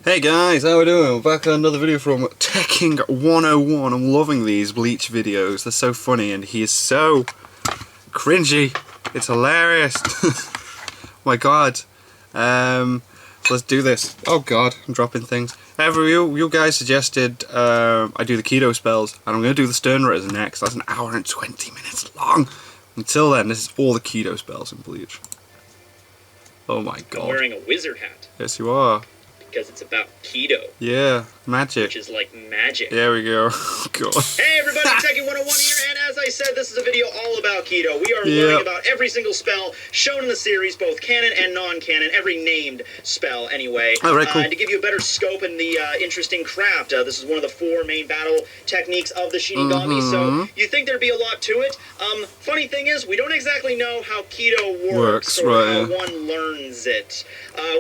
Hey guys, how we doing? We're back on another video from Teching 101. I'm loving these Bleach videos. They're so funny and he is so cringy. It's hilarious. My god. So let's do this. Oh god, I'm dropping things. You guys suggested I do the KIDO spells, and I'm going to do the Stern Ritters next. That's an hour and 20 minutes long. Until then, this is all the KIDO spells in Bleach. Oh my god. I'm wearing a wizard hat. Yes you are. Because it's about KIDO. Yeah, magic. Which is like magic. There we go. Oh, God. Hey everybody, Techie 101 here, and as I said, this is a video all about KIDO. We are learning about every single spell shown in the series, both canon and non-canon, every named spell anyway. Oh, right, cool. And to give you a better scope and the interesting craft, this is one of the 4 main battle techniques of the Shinigami, so you think there'd be a lot to it. Funny thing is, we don't exactly know how KIDO works or how one learns it.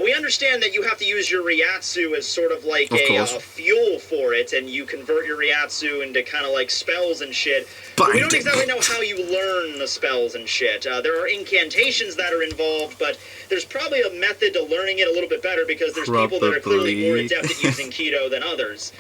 We understand that you have to use your Ryatsu as sort of like a fuel for it, and you convert your Ryatsu into kind of like spells and shit. But we don't exactly know how you learn the spells and shit. There are incantations that are involved, but there's probably a method to learning it a little bit better because there's people that are clearly more adept at using KIDO than others.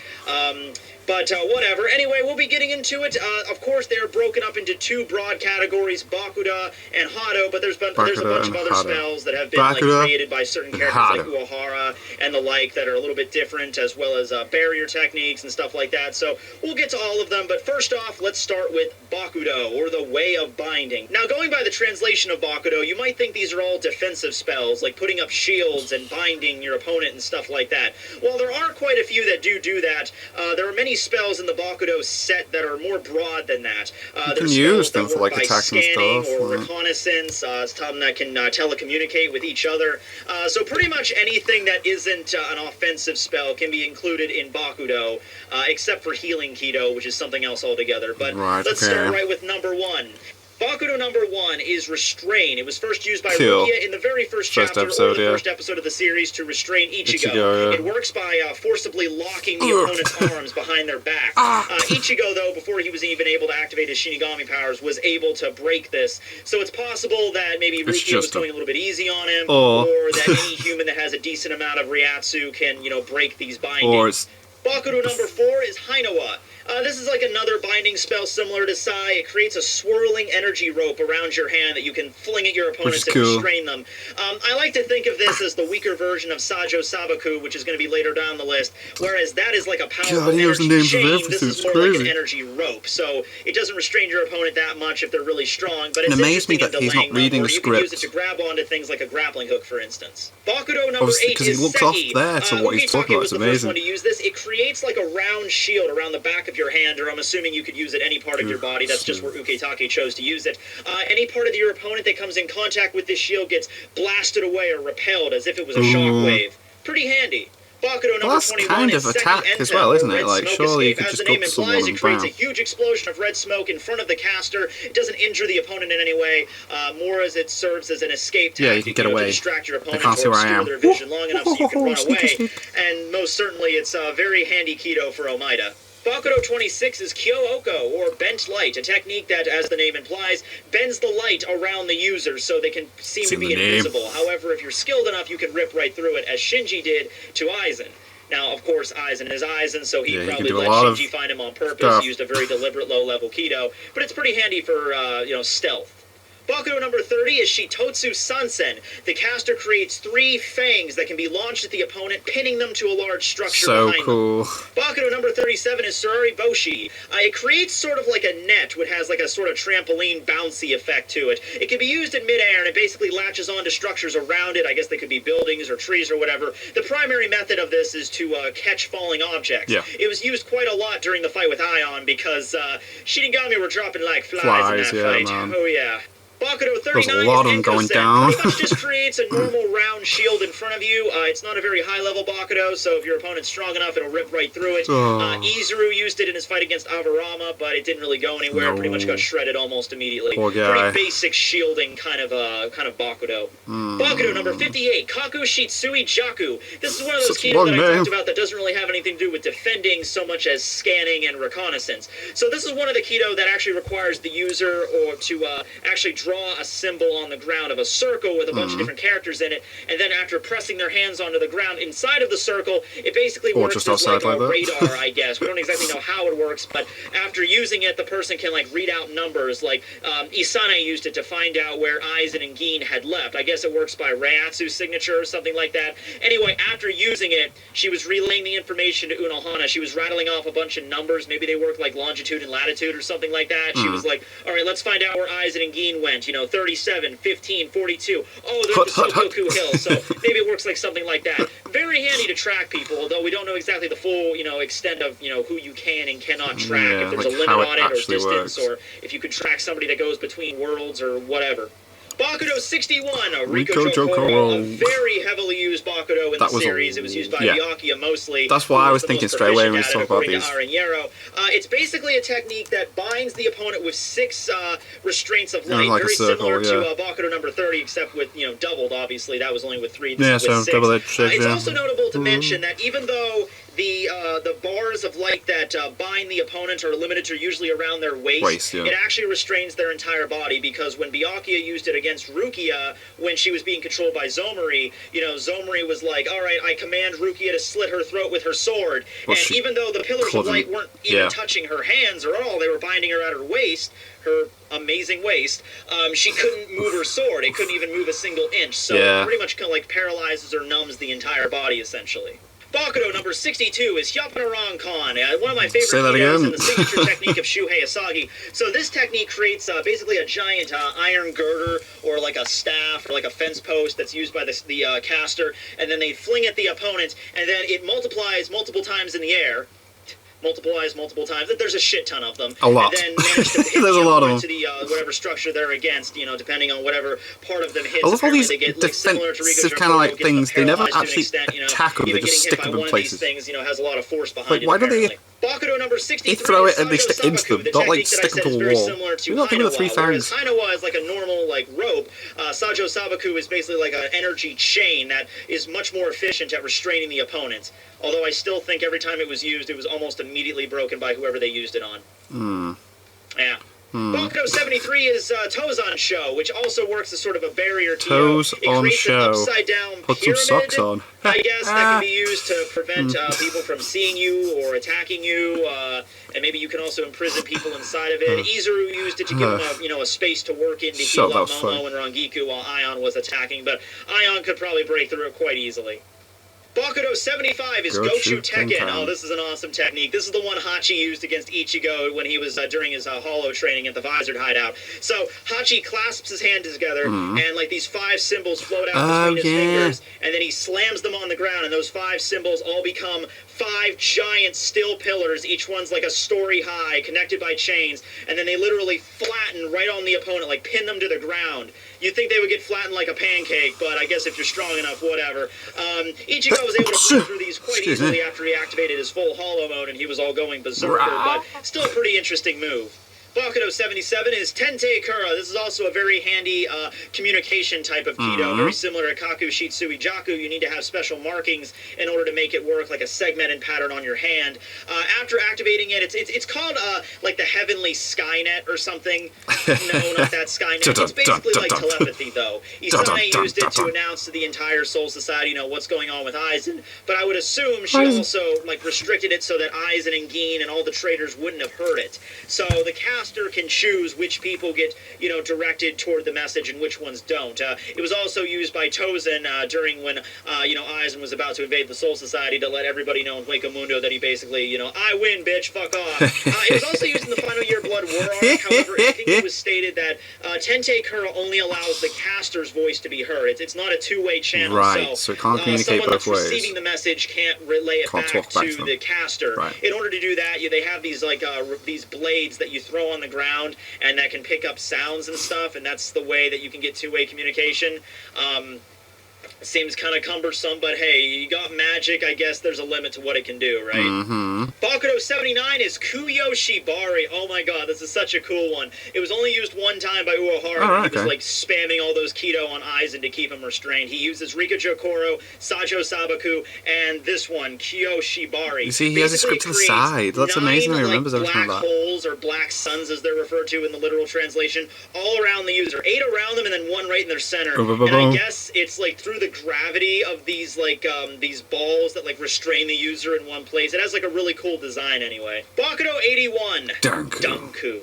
But whatever. Anyway, we'll be getting into it. Of course, they are broken up into 2 broad categories, Bakudo and Hado, but there's a bunch of other spells that have been like, created by certain characters like Uehara and the like that are a little bit different, as well as barrier techniques and stuff like that. So we'll get to all of them, but first off, let's start with Bakudo, or the Way of Binding. Now, going by the translation of Bakudo, you might think these are all defensive spells, like putting up shields and binding your opponent and stuff like that. While there are quite a few that do that, there are many spells in the Bakudo set that are more broad than that. There's spells that work by scanning or reconnaissance, some that can telecommunicate with each other. So pretty much anything that isn't an offensive spell can be included in Bakudo, except for healing KIDO, which is something else altogether. But let's start right with number 1. Bakudo number 1 is Restrain. It was first used by Rukia in the very first chapter, or the first episode of the series, to restrain Ichigo. It works by forcibly locking the opponent's arms behind their back. Ichigo, though, before he was even able to activate his Shinigami powers, was able to break this. So it's possible that maybe Rukia was going a little bit easy on him, or that any human that has a decent amount of Ryatsu can, break these bindings. Bakudo number 4 is Hainawa. This is like another binding spell similar to Sai. It creates a swirling energy rope around your hand that you can fling at your opponents and restrain them. I like to think of this as the weaker version of Sajo Sabaku, which is going to be later down the list, whereas that is like a powerful energy chain. This is more like an energy rope, so it doesn't restrain your opponent that much if they're really strong, but it's interesting in delaying them, or you can use it to grab onto things like a grappling hook, for instance. Bakudo number 8 is Seki. Uke-take was the first one to use this. It creates like a round shield around the back of your hand, or I'm assuming you could use it any part of your body. That's just where Uke-take chose to use it. Any part of your opponent that comes in contact with this shield gets blasted away or repelled as if it was a shockwave. Pretty handy. Bakudo number 21 kind of attack as well, isn't it? Like, surely you could just go to someone and it creates a huge explosion of red smoke in front of the caster. It doesn't injure the opponent in any way, more as it serves as an escape tactic. Yeah, you can get away. To distract your opponent or obscure their vision long enough so you can run away. And most certainly, it's a very handy KIDO for Omaida. Bakudo 26 is Kyo-Oko, or Bent Light, a technique that, as the name implies, bends the light around the user so they can seem to be invisible. However, if you're skilled enough, you can rip right through it, as Shinji did to Aizen. Now, of course, Aizen is Aizen, so he probably let Shinji find him on purpose. He used a very deliberate low-level KIDO, but it's pretty handy for, stealth. Bakudo number 30 is Shitotsu Sansen. The caster creates 3 fangs that can be launched at the opponent, pinning them to a large structure behind them. Bakudo number 37 is Surari Boshi. It creates sort of like a net, which has like a sort of trampoline bouncy effect to it. It can be used in midair, and it basically latches onto structures around it. I guess they could be buildings or trees or whatever. The primary method of this is to catch falling objects. It was used quite a lot during the fight with Ion, because Shinigami were dropping like flies in that fight. Oh yeah. Bakudo 39 There's a lot of them going down. Pretty much just creates a normal round shield in front of you. It's not a very high-level Bakudo, so if your opponent's strong enough, it'll rip right through it. Izuru used it in his fight against Avarama, but it didn't really go anywhere. Pretty much got shredded almost immediately. Poor guy. Pretty basic shielding kind of Bakudo. Bakudo number 58, Kaku Shitsui Jaku. This is one of those KIDO that I talked about that doesn't really have anything to do with defending so much as scanning and reconnaissance. So this is one of the KIDO that actually requires the user to actually draw draw a symbol on the ground of a circle with a bunch of different characters in it, and then after pressing their hands onto the ground inside of the circle, it basically works just as like outside a like radar, I guess. We don't exactly know how it works, but after using it, the person can like read out numbers. Like Isane used it to find out where Aizen and Gin had left. I guess it works by Reiatsu's signature or something like that. Anyway, after using it, she was relaying the information to Unohana. She was rattling off a bunch of numbers. Maybe they work like longitude and latitude or something like that. She was like, all right, let's find out where Aizen and Gin went. 37, 15, 42. Oh, they're at the Sokoku Hill. So maybe it works like something like that. Very handy to track people, although we don't know exactly the full, extent of, who you can and cannot track. Yeah, if there's like a limit on it or distance, works. or if you could track somebody that goes between worlds or whatever. Bakudo 61, Riko Jokoro, a very heavily used Bakudo in the series. It was used by Byakuya mostly. That's what I was thinking straight away when we talked about these. It's basically a technique that binds the opponent with 6 restraints of light, like very circle, similar to Bakudo number 30, except with, doubled, obviously. That was only with 3. Yeah, so with 6. Double-edged six, it's also notable to mention that even though the bars of light that bind the opponent are limited to usually around their waist. It actually restrains their entire body, because when Byakuya used it against Rukia when she was being controlled by Zomori, Zomori was like, all right, I command Rukia to slit her throat with her sword. And even though the pillars of light weren't even touching her hands or all, they were binding her at her waist, her amazing waist, she couldn't move her sword. It couldn't even move a single inch. So it pretty much kind of like paralyzes or numbs the entire body, essentially. Bakudo number 62 is Hyapanarankon, one of my favorite Kidos and the signature technique of Shuhei Asagi. So this technique creates basically a giant iron girder, or like a staff, or like a fence post that's used by the caster, and then they fling at the opponent, and then it multiplies multiple times in the air. Multiple times. There's a shit ton of them. A lot. And then manage to hit There's a lot of them. to the whatever structure they're against, depending on whatever part of them hits. I love all these they get, defensive kind of like things. They never actually attack them. They just stick them in places. Things, has a lot of force behind it. Why do they? Bakudo number 63. They throw it and they stick into them, not like stick them to a wall. You're not giving the 3 fangs. Hinawa is like a normal rope. Sajo Sabaku is basically like an energy chain that is much more efficient at restraining the opponent. Although I still think every time it was used, it was almost immediately broken by whoever they used it on. Yeah. Bakudo 73 is Tozan Show, which also works as sort of a barrier to Toes it on creates show. An upside-down Put some pyramid, socks on. I guess, that can be used to prevent people from seeing you or attacking you, and maybe you can also imprison people inside of it. Izuru used it to give him a space to work in to heal up Momo and Rangiku while Aion was attacking, but Aion could probably break through it quite easily. Bakudo 75 is Gochu Tekken. Oh, this is an awesome technique. This is the one Hachi used against Ichigo when he was during his hollow training at the Visored Hideout. So Hachi clasps his hands together, and like these 5 symbols float out between his fingers, and then he slams them on the ground, and those 5 symbols all become 5 giant steel pillars. Each one's like a story high, connected by chains, and then they literally flatten right on the opponent, like pin them to the ground. You'd think they would get flattened like a pancake, but I guess if you're strong enough, whatever. Ichigo was able to break through these quite easily after he activated his full hollow mode, and he was all going berserker, but still a pretty interesting move. Bakudo 77 is Tente Kura. This is also a very handy communication type of Kido, very similar to Kaku Shitsui Jaku. You need to have special markings in order to make it work, like a segmented pattern on your hand. After activating it, it's called like the Heavenly Skynet or something. No, not that Skynet. It's basically like telepathy, though. Isane used it to announce to the entire Soul Society, what's going on with Aizen. But I would assume she also restricted it so that Aizen and Gin and all the traders wouldn't have heard it. So the caster can choose which people get, directed toward the message and which ones don't. It was also used by Tozan during when, Aizen was about to invade the Soul Society to let everybody know in Hueco Mundo that he basically, I win, bitch, fuck off. It was also used in the Final Year Blood War arc. However, I think it was stated that Tente Kura only allows the caster's voice to be heard. It's not a two-way channel. Right, so it can't communicate both ways. Receiving the message can't relay it back to the caster. Right. In order to do that, they have these these blades that you throw on the ground and that can pick up sounds and stuff, and that's the way that you can get two-way communication. Seems kind of cumbersome, but hey, you got magic, I guess there's a limit to what it can do, right? Bakudo 79 is Kuyoshibari. Oh my god, this is such a cool one. It was only used one time by Uehara. He was like spamming all those Kido on Aizen to keep him restrained. He uses Rikajo Koro, Sajo Sabaku, and this one, Kuyoshibari. You see, he has a script to the side. That's amazing. He remembers everything like that. Black holes, or black suns as they're referred to in the literal translation, all around the user. 8 around them and then 1 right in their center. And I guess it's like through the gravity of these these balls that like restrain the user in one place. It has like a really cool design anyway. Bakudo 81. Danku.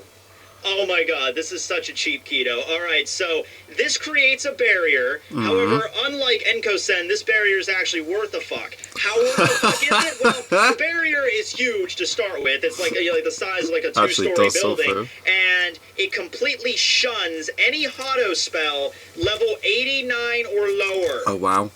Oh my god, this is such a cheap Kido. Alright, so this creates a barrier. However, unlike Enko-sen, this barrier is actually worth a fuck. How worth the fuck is it? Well, the barrier is huge to start with. It's like, like the size of like a 2-story building. And it completely shuns any Hado spell level 89 or lower. Oh wow.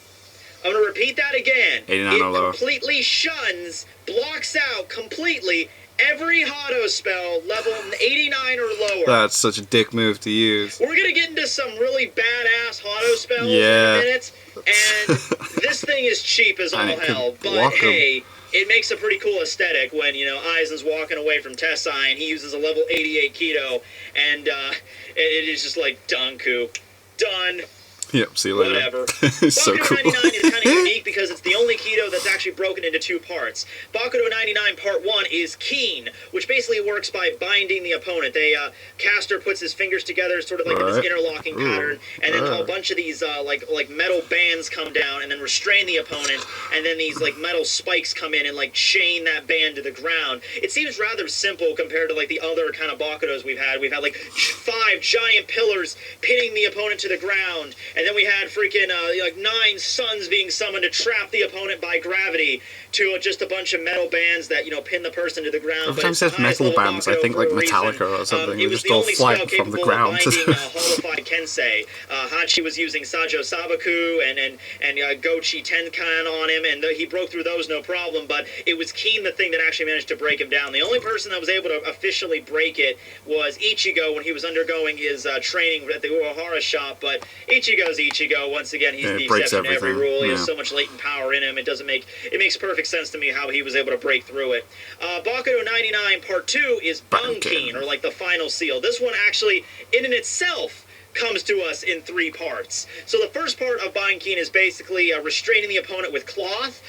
I'm going to repeat that again. 89 or lower. It completely shuns, blocks out completely every Hado spell level 89 or lower. That's such a dick move to use. We're going to get into some really badass Hado spells in a minute. And this thing is cheap as all hell. But hey, it makes a pretty cool aesthetic when, you know, Aizen's walking away from Tessai and he uses a level 88 Kido. And it is just like, Danku. Done. Yep, see you later. Whatever. It's so cool. Bakudo 99 is kind of unique because it's the only Kido that's actually broken into 2 parts. Bakudo 99 Part 1 is Keen, which basically works by binding the opponent. Caster puts his fingers together, sort of like in this interlocking pattern, and then a bunch of these like metal bands come down and then restrain the opponent, and then these like metal spikes come in and like chain that band to the ground. It seems rather simple compared to like the other kind of Bakudos we've had. We've had like 5 giant pillars pinning the opponent to the ground, and then we had freaking like 9 suns being summoned to trap the opponent by gravity to just a bunch of metal bands that, you know, pin the person to the ground. Every time it says metal bands, I think like Metallica or something. It just all flying from the ground. Holified Kensei. Hachi was using Sajo Sabaku and Gochi Tenkan on him, and he broke through those no problem, but it was Keen the thing that actually managed to break him down. The only person that was able to officially break it was Ichigo when he was undergoing his training at the Uehara shop, but Ichigo's Ichigo. Once again, he's the exception to every rule. He has so much latent power in him. It makes perfect sense to me how he was able to break through it. Bakudo 99 Part 2 is Bunkin, or like the final seal. This one actually, in itself, comes to us in 3 parts. So the first part of Bankin is basically restraining the opponent with cloth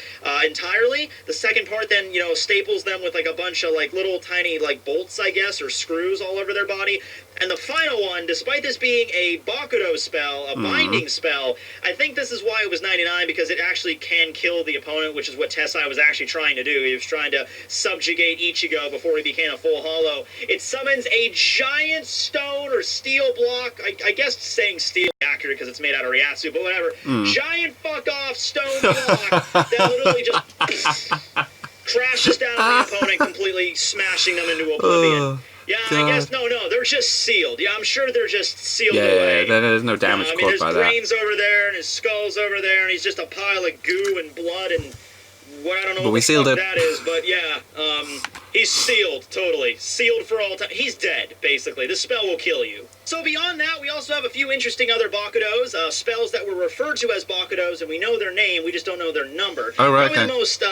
entirely. The second part then, you know, staples them with like a bunch of like little tiny like bolts, I guess, or screws all over their body. And the final one, despite this being a Bakudo spell, a binding spell, I think this is why it was 99, because it actually can kill the opponent, which is what Tessai was actually trying to do. He was trying to subjugate Ichigo before he became a full hollow. It summons a giant stone or steel block. I guess saying steel is accurate because it's made out of Ryatsu, but whatever. Giant fuck-off stone block that literally just crashes down on the opponent, completely smashing them into oblivion. Yeah, God. I guess, no, they're just sealed. Yeah, I'm sure they're just sealed away. Yeah, there's no damage caused by that. His brain's over there, and his skull's over there, and he's just a pile of goo and blood and what, I don't know what the fuck that is, but yeah, he's sealed, totally. Sealed for all time. He's dead, basically. This spell will kill you. So beyond that, we also have a few interesting other Bakudos, spells that were referred to as Bakudos, and we know their name, we just don't know their number. Probably the most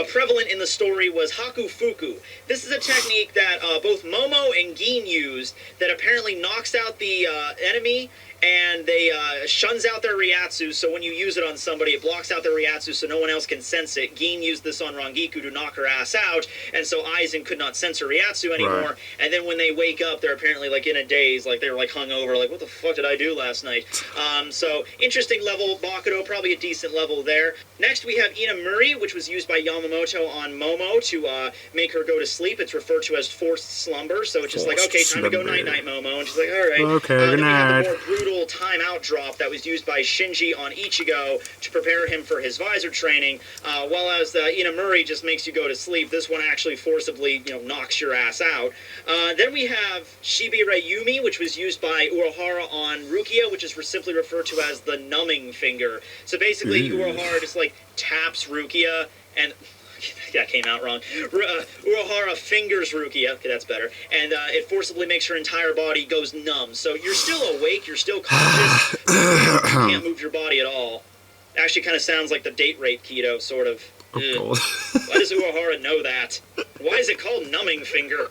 prevalent in the story was Hakufuku. This is a technique that both Momo and Gin used that apparently knocks out the enemy, and they shuns out their Ryatsu, so when you use it on somebody, it blocks out their Ryatsu so no one else can sense it. Gin used this on Rangiku to knock her ass out, and so Aizen could not sense her Ryatsu anymore, and then when they wake up, they're apparently like in a daze, like they're like hungover, like what the fuck did I do last night? So interesting level Bakudo, probably a decent level there. Next we have Inamuri, which was used by Yamamoto on Momo to make her go to sleep. It's referred to as forced slumber, so it's just like, okay, time to go night-night, Momo, and she's like, alright. Okay, good night. We have the more brutal timeout drop that was used by Shinji on Ichigo to prepare him for his visor training, while as the Inamuri just makes you go to sleep, this one actually forcibly, you know, knocks your ass out. Then we have Shibire Yumi, which was used by Uehara on Rukia, which is simply referred to as the numbing finger. So basically, Uehara just like taps Rukia and that came out wrong. Uehara fingers Rukia. Okay, that's better. And it forcibly makes her entire body goes numb. So you're still awake, you're still conscious, you can't move your body at all. Actually kind of sounds like the date rape Kido, sort of. Oh, God. Why does Uehara know that? Why is it called numbing finger?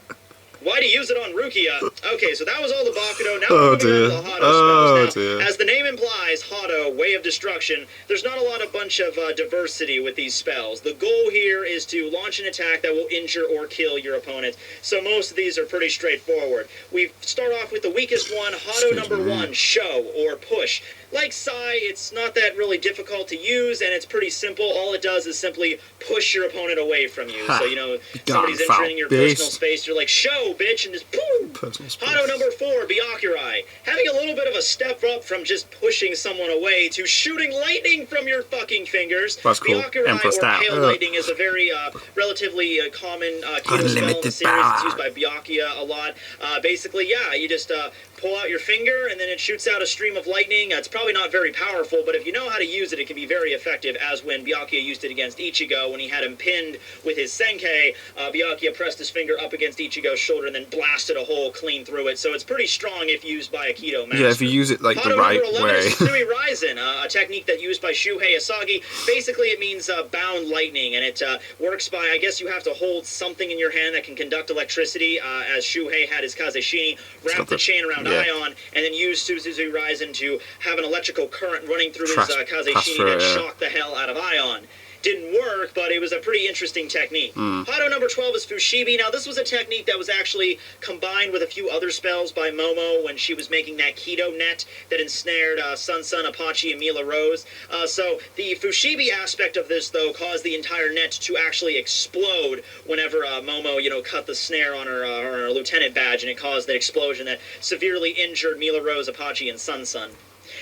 Why do you use it on Rukia? Okay, so that was all the Bakudo. Now we're moving on to the Hado spells. Now, as the name implies, Hado, Way of Destruction, there's not a bunch of diversity with these spells. The goal here is to launch an attack that will injure or kill your opponent. So most of these are pretty straightforward. We start off with the weakest one, Hado number 1, Show, or Push. Like Sai, it's not that really difficult to use, and it's pretty simple. All it does is simply push your opponent away from you. So, you know, somebody's entering your personal space, you're like, show, bitch, and just boom! Hado number 4, Byakurai. Having a little bit of a step up from just pushing someone away to shooting lightning from your fucking fingers. That's cool. Byakurai, or Hail Lightning, is a very relatively common Kido spell in the series. It's used by Byakuya a lot. Basically, yeah, you just pull out your finger, and then it shoots out a stream of lightning. It's probably not very powerful, but if you know how to use it, it can be very effective, as when Byakuya used it against Ichigo when he had him pinned with his Senkei. Byakuya pressed his finger up against Ichigo's shoulder and then blasted a hole clean through it, so it's pretty strong if used by a Kido master. Yeah, if you use it like the right way. Is Sui Raizen, a technique that used by Shuhei Asagi. Basically, it means bound lightning, and it works by, I guess you have to hold something in your hand that can conduct electricity, as Shuhei had his Kazeshini, wrap the chain around Ion, and then use Sui Raizen to have an electrical current running through his Kazeshini that shocked the hell out of Ion. Didn't work, but it was a pretty interesting technique. Hado number 12 is Fushibi. Now, this was a technique that was actually combined with a few other spells by Momo when she was making that KIDO net that ensnared Sun, Apache, and Mila Rose. So the Fushibi aspect of this, though, caused the entire net to actually explode whenever Momo, you know, cut the snare on her lieutenant badge, and it caused the explosion that severely injured Mila Rose, Apache, and Sun.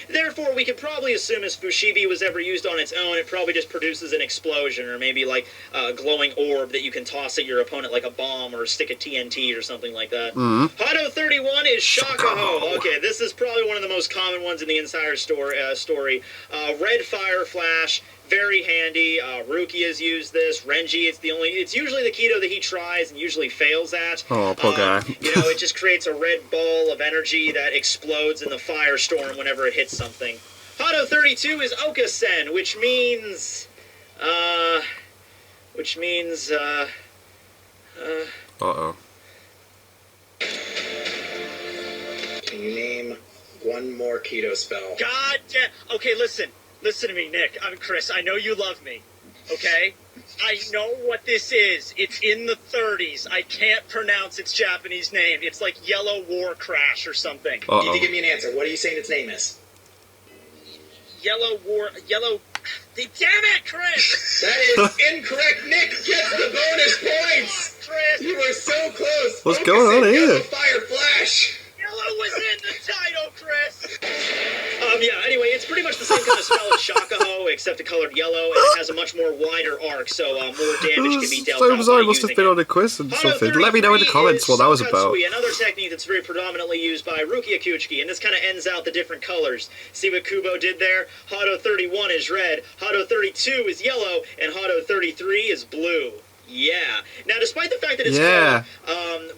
Therefore, we could probably assume if Fushibi was ever used on its own, it probably just produces an explosion, or maybe like a glowing orb that you can toss at your opponent like a bomb or a stick of TNT or something like that. Hado 31 is Shakaho. Okay, this is probably one of the most common ones in the entire story. Red Fire Flash. Very handy. Rukia's used this. Renji, it's usually the Kido that he tries and usually fails at. Oh, poor guy. You know, it just creates a red ball of energy that explodes in the firestorm whenever it hits something. Hado 32 is Okasen, which means, Uh-oh. Can you name one more Kido spell? God damn. Okay, listen. Listen to me, Nick. I'm Chris. I know you love me. Okay? I know what this is. It's in the 30s. I can't pronounce its Japanese name. It's like Yellow War Crash or something. You need to give me an answer. What are you saying its name is? Yellow... Damn it, Chris! That is incorrect. Nick gets the bonus points! Chris! You were so close! What's going on here? Fire Flash! Yellow was in the title, Chris! Yeah, anyway, it's pretty much the same kind of spell as Shakaho, except it colored yellow, and it has a much more wider arc, so more damage can be dealt out. So bizarre, it must have been on a quiz and something. Let me know in the comments what that was about. Another technique that's very predominantly used by Rukia Kuchiki, and this kind of ends out the different colors. See what Kubo did there? Hado 31 is red, Hado 32 is yellow, and Hado 33 is blue. Yeah. Now, despite the fact that it's called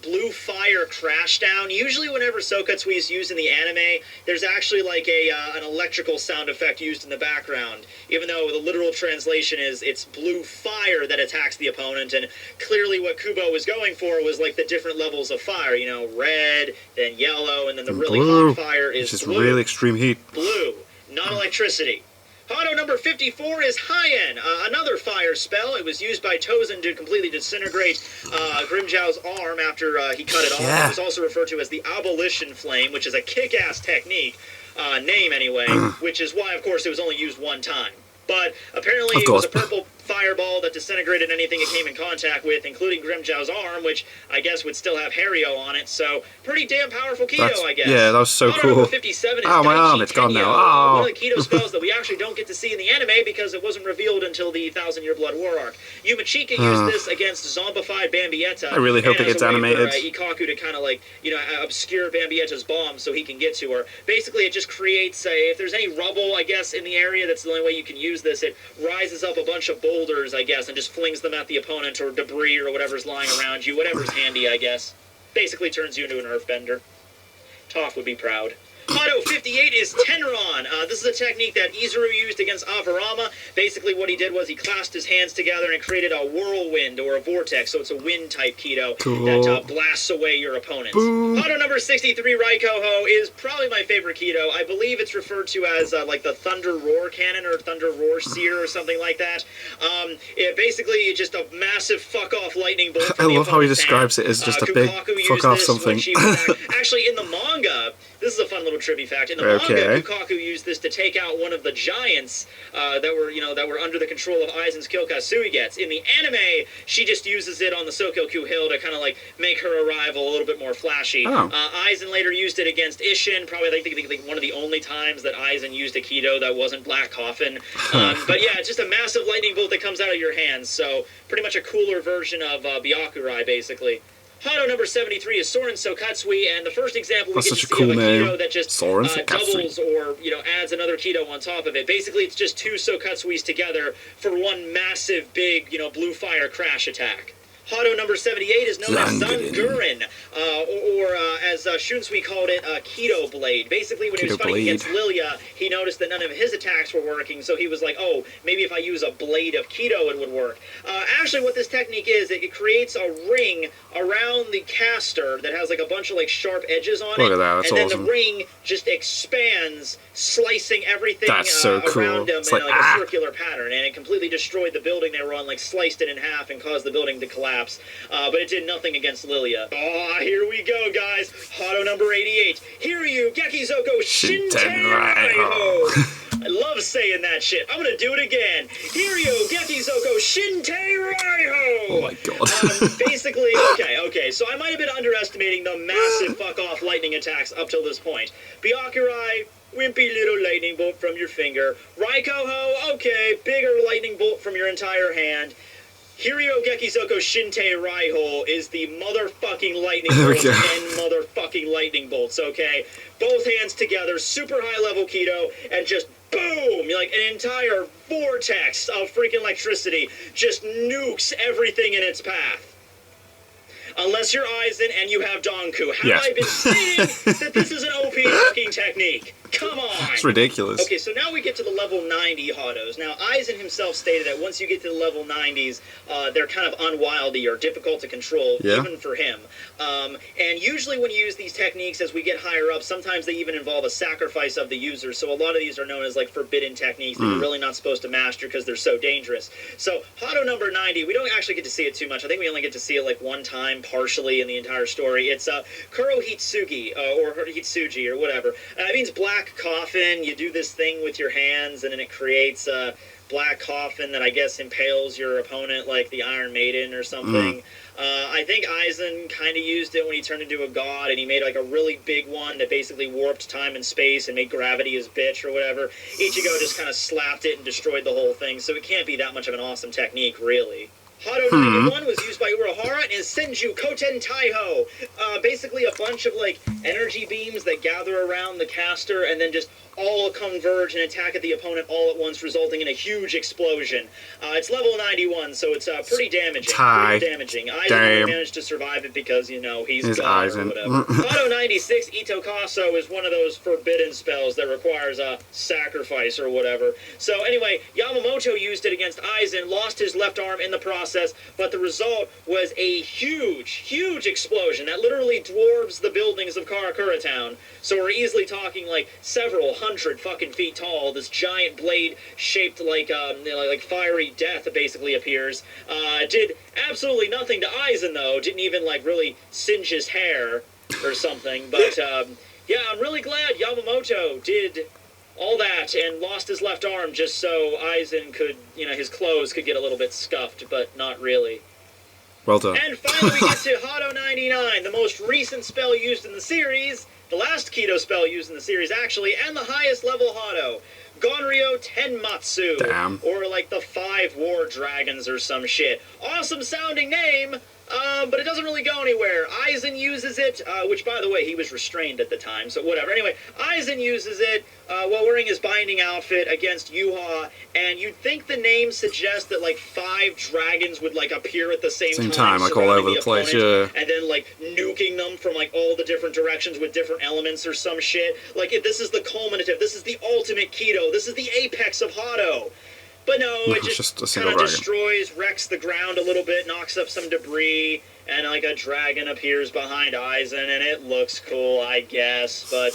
Blue Fire Crashdown, usually whenever Sokatsui is used in the anime, there's actually like an electrical sound effect used in the background, even though the literal translation is it's blue fire that attacks the opponent, and clearly what Kubo was going for was like the different levels of fire, you know, red, then yellow, and then the really hot fire is just blue. Really extreme heat. Blue, not electricity. Hado number 54 is Hien, another fire spell. It was used by Tozen to completely disintegrate Grimjow's arm after he cut it off. It was also referred to as the Abolition Flame, which is a kick-ass technique, name anyway, which is why, of course, it was only used one time. But apparently it was a purple fireball that disintegrated anything it came in contact with, including Grimjow's arm, which I guess would still have Hario on it, so pretty damn powerful Kido, I guess. Yeah, that was so cool. 57 is my arm, it's gone now. Oh. One of the Kido spells that we actually don't get to see in the anime because it wasn't revealed until the 1,000-Year Blood War arc. Yumachika used this against zombified Bambietta. I really hope it gets animated. For, Ikaku to kind of like, you know, obscure Bambietta's bomb so he can get to her. Basically, it just creates if there's any rubble, I guess, in the area, that's the only way you can use this. It rises up a bunch of boulders, I guess, and just flings them at the opponent or debris or whatever's lying around you, whatever's handy, I guess. Basically turns you into an earthbender. Toph would be proud. Hado 58 is Tenron. This is a technique that Izuru used against Avarama. Basically, what he did was he clasped his hands together and created a whirlwind or a vortex. So it's a wind-type Kido that blasts away your opponents. Hado number 63, Raikoho, is probably my favorite Kido. I believe it's referred to as like the Thunder Roar Cannon or Thunder Roar Seer or something like that. It basically just a massive fuck-off lightning bolt. I love how he describes it as just a big fuck-off something. Actually, in the manga, this is a fun little trivia fact. In the manga, Lukaku used this to take out one of the giants that were under the control of Aizen's Kyokasui gets. In the anime, she just uses it on the Sokyoku Hill to kind of like make her arrival a little bit more flashy. Aizen later used it against Isshin, probably I think one of the only times that Aizen used a Kido that wasn't Black Coffin. But yeah, it's just a massive lightning bolt that comes out of your hands, so pretty much a cooler version of Byakurai, basically. Hado number 73 is Soren Sokatsui, and the first example we get to see of a Kido that just doubles or adds another Kido on top of it. Basically, it's just two Sokatsuis together for one massive, big, blue fire crash attack. Hado number 78 is known as Zanguren, or as Shunsui called it, Kido Blade. Basically, when he was fighting against Lilia, he noticed that none of his attacks were working, so he was like, oh, maybe if I use a blade of Kido, it would work. Actually, what this technique is, it creates a ring around the caster that has like a bunch of like sharp edges on it. Look at that, that's awesome. And then the ring just expands, slicing everything Cool. around him It's in like, a circular pattern, and it completely destroyed the building they were on, like sliced it in half and caused the building to collapse. But it did nothing against Lilia. Oh, here we go, guys. Hado number 88. Hiryu Gekizoko Shintei Raiho. I love saying that shit. I'm gonna do it again. Hiryu Gekizoko Shintei Raiho. Oh my god. Basically, okay. So I might have been underestimating the massive fuck-off lightning attacks up till this point. Byakurai, wimpy little lightning bolt from your finger. Raikoho, okay, bigger lightning bolt from your entire hand. Hiryu Gekizoko Shintei Raiho is the motherfucking lightning bolts and motherfucking lightning bolts, okay? Both hands together, super high level Kido, and just boom! Like an entire vortex of freaking electricity just nukes everything in its path. Unless you're Aizen and you have Donku. Have I been saying that this is an OP fucking technique? Come on! It's ridiculous. Okay, so now we get to the level 90 Hados. Now, Aizen himself stated that once you get to the level 90s, they're kind of unwieldy or difficult to control, even for him. And usually when you use these techniques as we get higher up, sometimes they even involve a sacrifice of the user. So a lot of these are known as like forbidden techniques that you're really not supposed to master because they're so dangerous. So Hado number 90, we don't actually get to see it too much. I think we only get to see it like one time partially in the entire story. It's Kuro Hitsugi, or Hitsuji, or whatever. It means black coffin. You do this thing with your hands, and then it creates a black coffin that I guess impales your opponent like the Iron Maiden or something. I think Aizen kind of used it when he turned into a god, and he made like a really big one that basically warped time and space and made gravity his bitch or whatever. Ichigo just kind of slapped it and destroyed the whole thing, so it can't be that much of an awesome technique, really. Hado 91 was used by Urahara and Senju Koten Taiho. Basically a bunch of like energy beams that gather around the caster and then just all converge and attack at the opponent all at once, resulting in a huge explosion. It's level 91, so it's pretty damaging. Aizen managed to survive it because, he's God or whatever. Hado 96, Itokaso, is one of those forbidden spells that requires a sacrifice or whatever. So anyway, Yamamoto used it against Aizen, lost his left arm in the process, but the result was a huge explosion that literally dwarves the buildings of Karakura Town. So we're easily talking like several hundred fucking feet tall. This giant blade shaped like fiery death basically appears. Did absolutely nothing to Aizen though. Didn't even like really singe his hair or something. But yeah, I'm really glad Yamamoto did all that and lost his left arm just so Aizen could, his clothes could get a little bit scuffed, but not really. Well done. And finally we get to Hado 99, the most recent spell used in the series. The last Kido spell used in the series, actually, and the highest level Hado. Gonryo Tenmatsu. Damn. Or like the 5 War Dragons or some shit. Awesome sounding name, but it doesn't really go anywhere. Aizen uses it, which, by the way, he was restrained at the time, so whatever. Anyway, Aizen uses it while wearing his binding outfit against Yuha, and you'd think the name suggests that, like, 5 dragons would, like, appear at the same time, like, all over the place, yeah. And then, like, nuking them from, like, all the different directions with different elements or some shit. Like, this is the culminative, this is the ultimate Kido, this is the apex of Hado. But no, it just kind of destroys, wrecks the ground a little bit, knocks up some debris, and like a dragon appears behind Aizen, and it looks cool, I guess. But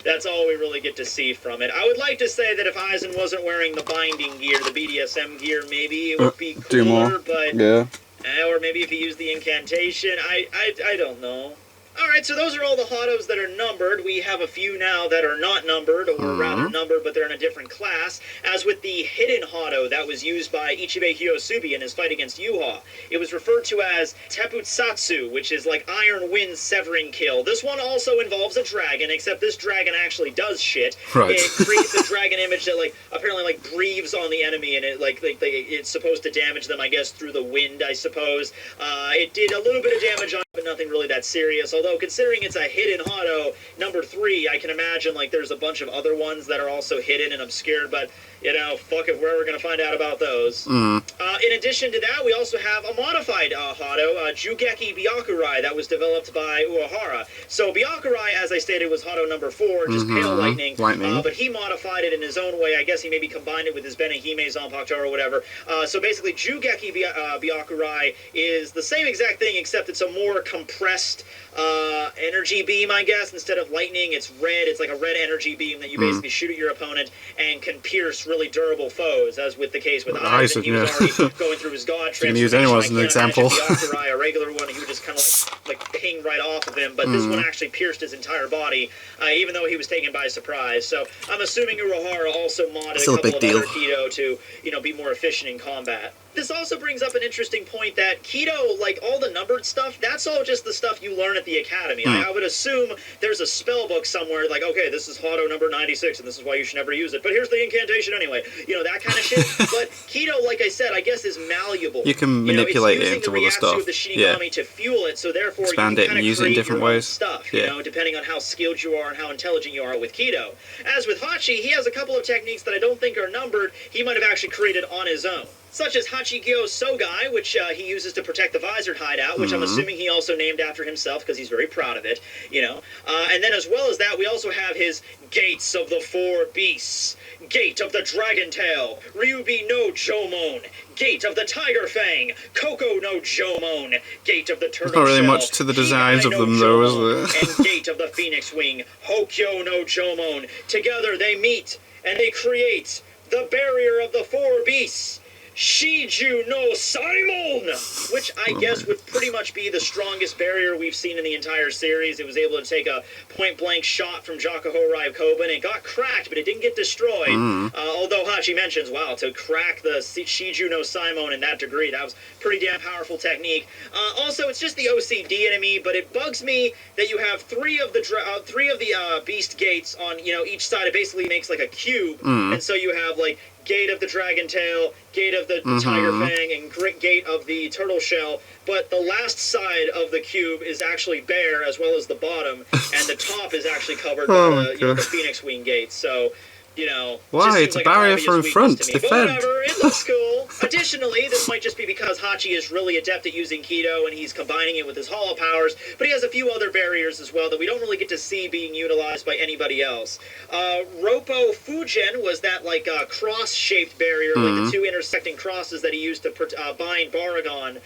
that's all we really get to see from it. I would like to say that if Aizen wasn't wearing the binding gear, the BDSM gear, maybe it would be cooler. Do more. But yeah. Or maybe if he used the incantation, I don't know. Alright, so those are all the Hados that are numbered. We have a few now that are not numbered, or rather numbered, but they're in a different class. As with the hidden Hado that was used by Ichibei Hyosubi in his fight against Yuha. It was referred to as Teputsatsu, which is like Iron Wind's severing kill. This one also involves a dragon, except this dragon actually does shit. Right. It creates a dragon image that, like, apparently, like, breathes on the enemy, and it, it's supposed to damage them, I guess, through the wind, I suppose. It did a little bit of damage on it, but nothing really that serious, although considering it's a hidden Hado, number 3, I can imagine, like, there's a bunch of other ones that are also hidden and obscured, but, you know, fuck it, we're ever gonna find out about those. In addition to that, we also have a modified Hado, Jugeki Byakurai, that was developed by Uehara. So Byakurai, as I stated, was Hado number 4, just pale lightning. But he modified it in his own way. I guess he maybe combined it with his Benihime Zanpakuto or whatever. So basically, Jugeki Byakurai is the same exact thing, except it's a more compressed energy beam, I guess. Instead of lightning, it's red. It's like a red energy beam that you basically shoot at your opponent and can pierce really durable foes, as with the case with Aizen. He was already going through his god transformation. You can use anyone as an example. Byakurai, a regular one, he would just kind of like ping right off of him, but this one actually pierced his entire body, even though he was taken by surprise. So I'm assuming Uehara also modded a couple of other Kido to, you know, be more efficient in combat. This also brings up an interesting point that Kido, like all the numbered stuff, that's all just the stuff you learn at the academy. Like, I would assume there's a spell book somewhere, like, okay, this is Hado number 96, and this is why you should never use it, but here's the incantation anyway. You know, that kind of shit. But Kido, like I said, I guess is malleable. You can manipulate it into other stuff. Of the Shinigami to fuel it, so therefore expand you it and use it in different ways. Stuff, you know, depending on how skilled you are and how intelligent you are with Kido. As with Hachi, he has a couple of techniques that I don't think are numbered. He might have actually created on his own, such as Hachigyo Sogai, which he uses to protect the Visored hideout, which I'm assuming he also named after himself because he's very proud of it, you know. And then as well as that, we also have his Gates of the 4 Beasts, Gate of the Dragon Tail, Ryubi no Jomon, Gate of the Tiger Fang, Koko no Jomon, Gate of the Turtle Shell. Not really much to the designs of them, though, is there? And Gate of the Phoenix Wing, Hokyo no Jomon. Together they meet and they create the Barrier of the 4 Beasts, Shiju no Simon, which I guess would pretty much be the strongest barrier we've seen in the entire series. It was able to take a point-blank shot from Jakuhorai Koban. It got cracked, but it didn't get destroyed. Although Hachi mentions, wow, to crack the Shiju no Simon in that degree, that was pretty damn powerful technique. Also, it's just the OCD enemy, but it bugs me that you have three of the beast gates on, you know, each side. It basically makes like a cube, and so you have like Gate of the Dragon Tail, Gate of the Tiger Fang, and Gate of the Turtle Shell, but the last side of the cube is actually bare, as well as the bottom, and the top is actually covered by the Phoenix Wing Gate, so, you know... Why? It's a barrier for in front, to defend. Whatever, it looks cool. Additionally, this might just be because Hachi is really adept at using Kido, and he's combining it with his Hollow powers, but he has a few other barriers as well that we don't really get to see being utilized by anybody else. Roppo Fugen was that, like, cross-shaped barrier, like the 2 intersecting crosses that he used to bind Baragon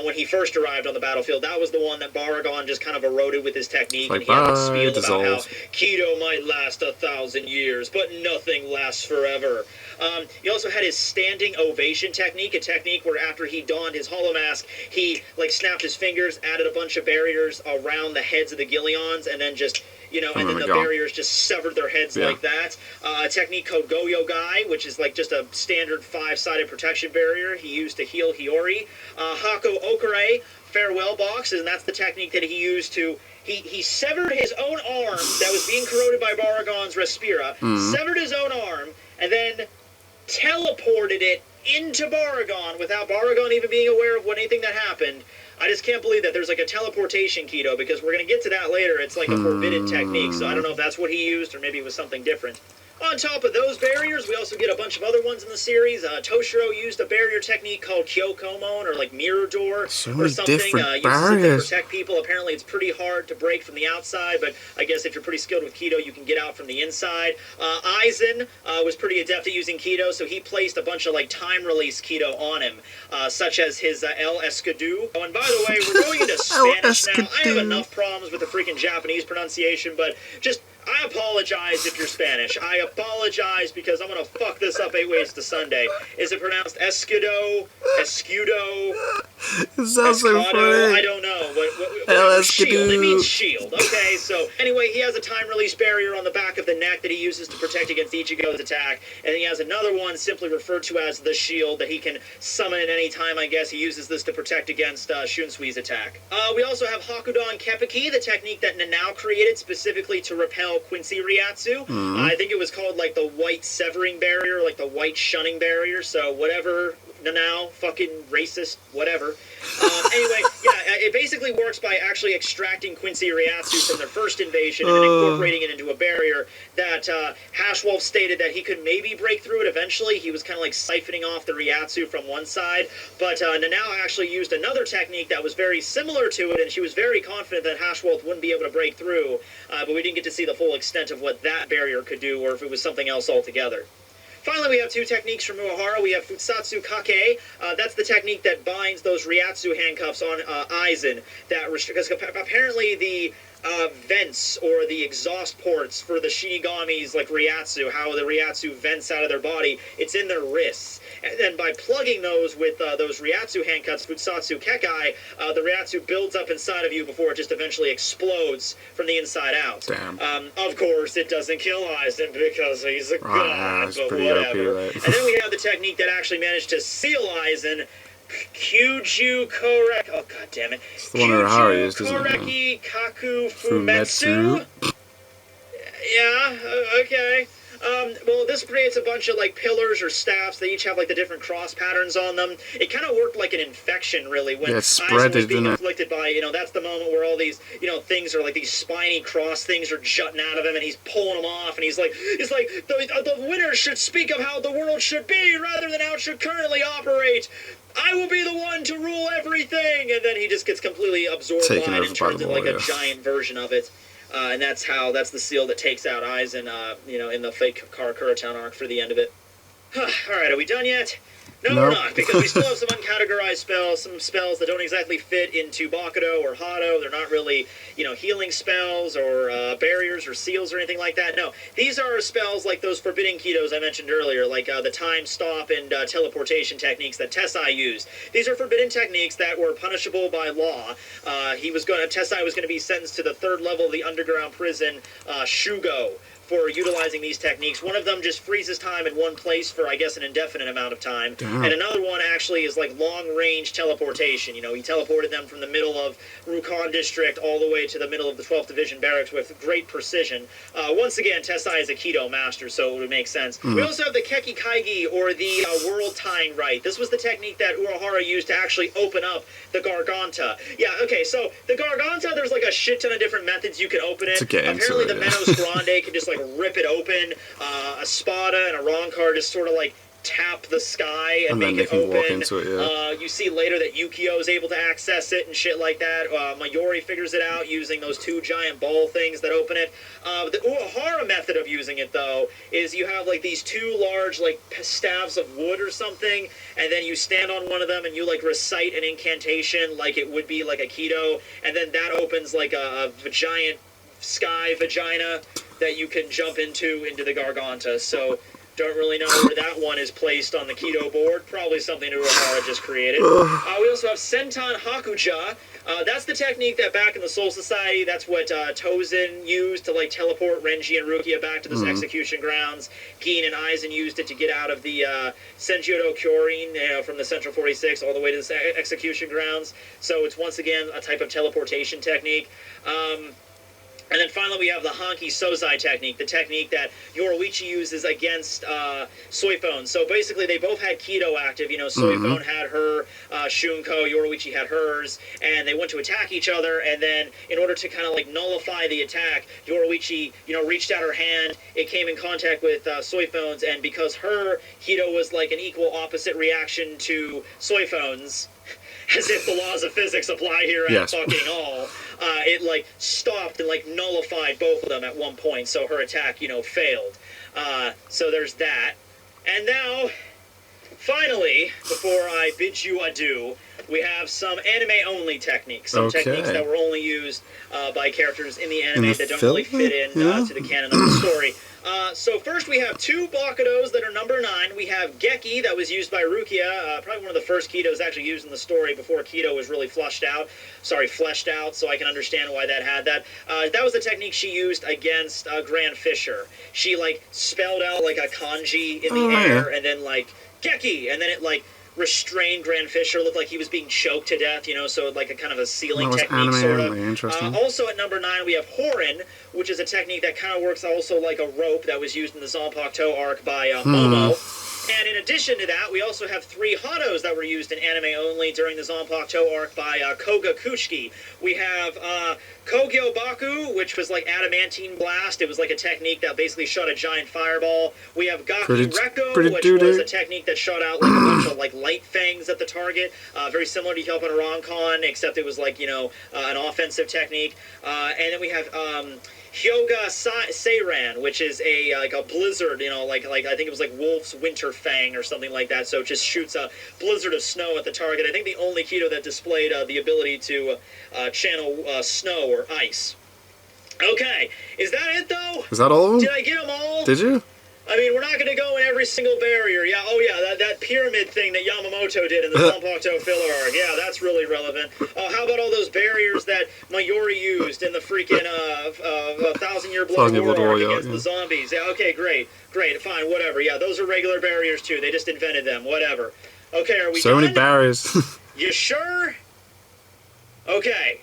when he first arrived on the battlefield. That was the one that Baragon just kind of eroded with his technique, like, and he had to spiel about how Kido might last 1,000 years, but nothing lasts forever. He also had his standing ovation technique, a technique where after he donned his Hollow Mask, he, like, snapped his fingers, added a bunch of barriers around the heads of the Gillions, and then just, you know, and then the barriers just severed their heads like that. A technique called Goyo Gai, which is like just a standard 5-sided protection barrier he used to heal Hiyori. Hako Okure, Farewell Box, and that's the technique that he used to... He severed his own arm that was being corroded by Baragon's Respira, severed his own arm, and then teleported it into Baragon without Baragon even being aware of anything that happened. I just can't believe that there's like a teleportation Kido, because we're going to get to that later. It's like a forbidden technique, so I don't know if that's what he used or maybe it was something different. On top of those barriers, we also get a bunch of other ones in the series. Toshiro used a barrier technique called Kyokomon, or like mirror door, so or something. Uses it to protect people. Apparently, it's pretty hard to break from the outside, but I guess if you're pretty skilled with Kido, you can get out from the inside. Aizen was pretty adept at using Kido, so he placed a bunch of like time release Kido on him, such as his El Escudo. Oh, and by the way, we're going into Spanish now. I have enough problems with the freaking Japanese pronunciation, but just I apologize if you're Spanish. I apologize because I'm going to fuck this up 8 ways to Sunday. Is it pronounced Escudo? Escudo? It sounds so funny. I don't know. What shield. It means shield. Okay, so anyway, he has a time release barrier on the back of the neck that he uses to protect against Ichigo's attack. And he has another one simply referred to as the shield that he can summon at any time, I guess. He uses this to protect against Shunsui's attack. We also have Hakudan Kepeki, the technique that Nanao created specifically to repel Quincy Ryatsu. I think it was called like the white severing barrier, like the white shunning barrier, so whatever, Nanao, fucking racist, whatever. Anyway, yeah, it basically works by actually extracting Quincy Ryatsu from their first invasion and then incorporating it into a barrier that Hashwolf stated that he could maybe break through it eventually. He was kind of like siphoning off the Ryatsu from one side, but Nanao actually used another technique that was very similar to it, and she was very confident that Hashwolf wouldn't be able to break through, but we didn't get to see the full extent of what that barrier could do, or if it was something else altogether. Finally, we have two techniques from Uehara. We have Futsatsu Kake. That's the technique that binds those Ryatsu handcuffs on Aizen. Because apparently the vents or the exhaust ports for the Shinigamis, like Ryatsu, how the Ryatsu vents out of their body, it's in their wrists. And then by plugging those with those Ryatsu handcuffs, Futsatsu Kekai, the Ryatsu builds up inside of you before it just eventually explodes from the inside out. Damn. Of course, it doesn't kill Aizen because he's a god, but whatever. Right? And then we have the technique that actually managed to seal Aizen, Kyuju Korek. Oh, god damn it. It's the one Uehara used, isn't it? Koreki Kaku Fumetsu. Yeah, okay. Well, this creates a bunch of, like, pillars or staffs. They each have, like, the different cross patterns on them. It kind of worked like an infection, really, when Aizen was being afflicted by, you know, that's the moment where all these, you know, things are, like, these spiny cross things are jutting out of him, and he's pulling them off, and he's like, the winner should speak of how the world should be rather than how it should currently operate. I will be the one to rule everything! And then he just gets completely absorbed by it and turns into, like, a giant version of it. And that's the seal that takes out Aizen, you know, in the fake Karakura Town arc for the end of it. Alright, are we done yet? No, we're not, because we still have some uncategorized spells, some spells that don't exactly fit into Bakudo or Hado. They're not really, you know, healing spells or barriers or seals or anything like that. No, these are spells like those forbidden Kidos I mentioned earlier, like the time stop and teleportation techniques that Tessai used. These are forbidden techniques that were punishable by law. Tessai was going to be sentenced to the 3rd level of the underground prison, Shugo, for utilizing these techniques. One of them just freezes time in one place for, I guess, an indefinite amount of time. Damn. And another one actually is like long-range teleportation. You know, he teleported them from the middle of Rukon District all the way to the middle of the 12th Division Barracks with great precision. Once again, Tessai is a Kido master, so it would make sense. We also have the Keki Kaigi, or the World Tying Rite. This was the technique that Uehara used to actually open up the Garganta. Yeah, okay, so the Garganta, there's like a shit ton of different methods you can open it. Apparently the Menos Grande can just like rip it open. A Spada and a Ronkar just sort of like tap the sky and make it open. Walk into it, yeah. You see later that Yukio is able to access it and shit like that. Mayuri figures it out using those 2 giant ball things that open it. The Uehara method of using it, though, is you have like these 2 large like staves of wood or something, and then you stand on one of them and you like recite an incantation like it would be like a Kido, and then that opens like a giant sky vagina that you can jump into the Garganta. So don't really know where that one is placed on the Kido board. Probably something Uehara just created. We also have Senton Hakuja. That's the technique that back in the Soul Society, that's what Tozen used to like teleport Renji and Rukia back to the execution grounds. Gin and Aizen used it to get out of the Senjutsu Kyorin from the Central 46 all the way to the execution grounds. So it's once again a type of teleportation technique. And then finally we have the Hanki Sozai technique, the technique that Yoruichi uses against Soifone. So basically they both had Kido active. You know, Soifone had her Shunko, Yoruichi had hers, and they went to attack each other, and then in order to kind of like nullify the attack, Yoruichi, you know, reached out her hand, it came in contact with Soifone's, and because her Kido was like an equal opposite reaction to Soifone's, as if the laws of physics apply here at fucking all. It like stopped and like nullified both of them at one point, so her attack, you know, failed. So there's that. And now, finally, before I bid you adieu, we have some anime-only techniques. Some techniques that were only used by characters in the anime that don't really fit in to the canon of the story. So first we have two Bakudos that are number 9. We have Geki that was used by Rukia, probably one of the first Kidos actually used in the story before Kido was really fleshed out, so I can understand why that had that. That was the technique she used against Grand Fisher. She like spelled out like a kanji in the air and then like Geki, and then it like restrained Grand Fisher, looked like he was being choked to death, you know, so like a kind of a sealing technique, sort of. Interesting. Also at number 9, we have Horin, which is a technique that kind of works also like a rope that was used in the Zanpakuto arc by Momo. And in addition to that, we also have 3 Hados that were used in anime only during the Zanpakuto arc by Koga Kushiki. We have Kogyo Baku, which was like adamantine blast. It was like a technique that basically shot a giant fireball. We have Gaki Reko, which was a technique that shot out like a bunch of like light fangs at the target. Very similar to Helpon Rankan, except it was like, you know, an offensive technique. And then we have Hyoga Seiran, which is a like a blizzard, you know, like I think it was like Wolf's Winter Fang or something like that. So it just shoots a blizzard of snow at the target. I think the only Kido that displayed the ability to channel snow or ice. Okay, is that it though? Is that all of them? Did I get them all? Did you? I mean, we're not going to go in every single barrier. Yeah, oh yeah, that pyramid thing that Yamamoto did in the Zanpakuto filler arc. Yeah, that's really relevant. How about all those barriers that Mayuri used in the freaking 1,000-Year Blood War arc against the zombies? Yeah, okay, great, fine, whatever. Yeah, those are regular barriers too. They just invented them, whatever. Okay, are we so done? Many barriers. You sure? Okay.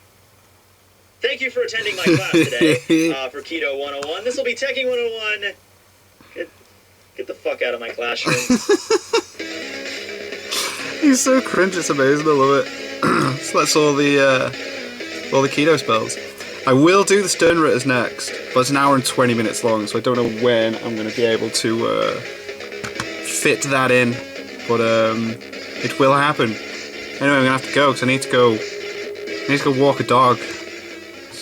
Thank you for attending my class today for KIDO 101. This will be Teching 101. Get the fuck out of my classroom. He's so cringe, it's amazing, I love it. So that's all the Kido spells. I will do the Stern Ritters next, but it's an hour and 20 minutes long, so I don't know when I'm going to be able to fit that in, but it will happen. Anyway, I'm going to have to go, because I need to go walk a dog.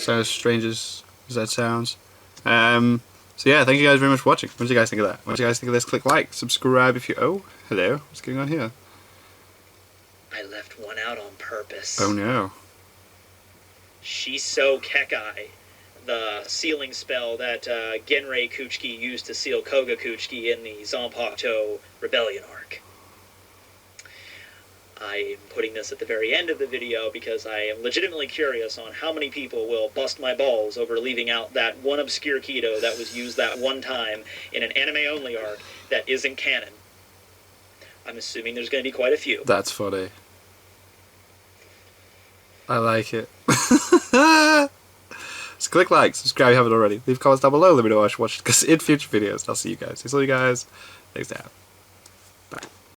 As strange as that sounds. So yeah, thank you guys very much for watching. What did you guys think of that? What did you guys think of this? Click like, subscribe if you... Oh, hello. What's going on here? I left one out on purpose. Oh no. Shiso Kekai, the sealing spell that Genrei Kuchiki used to seal Koga Kuchiki in the Zanpakuto Rebellion arc. I am putting this at the very end of the video because I am legitimately curious on how many people will bust my balls over leaving out that one obscure Kido that was used that one time in an anime-only arc that isn't canon. I'm assuming there's going to be quite a few. That's funny. I like it. So click like, subscribe if you haven't already. Leave comments down below, let me know what you should watch in future videos. I'll see you guys. See you guys next time.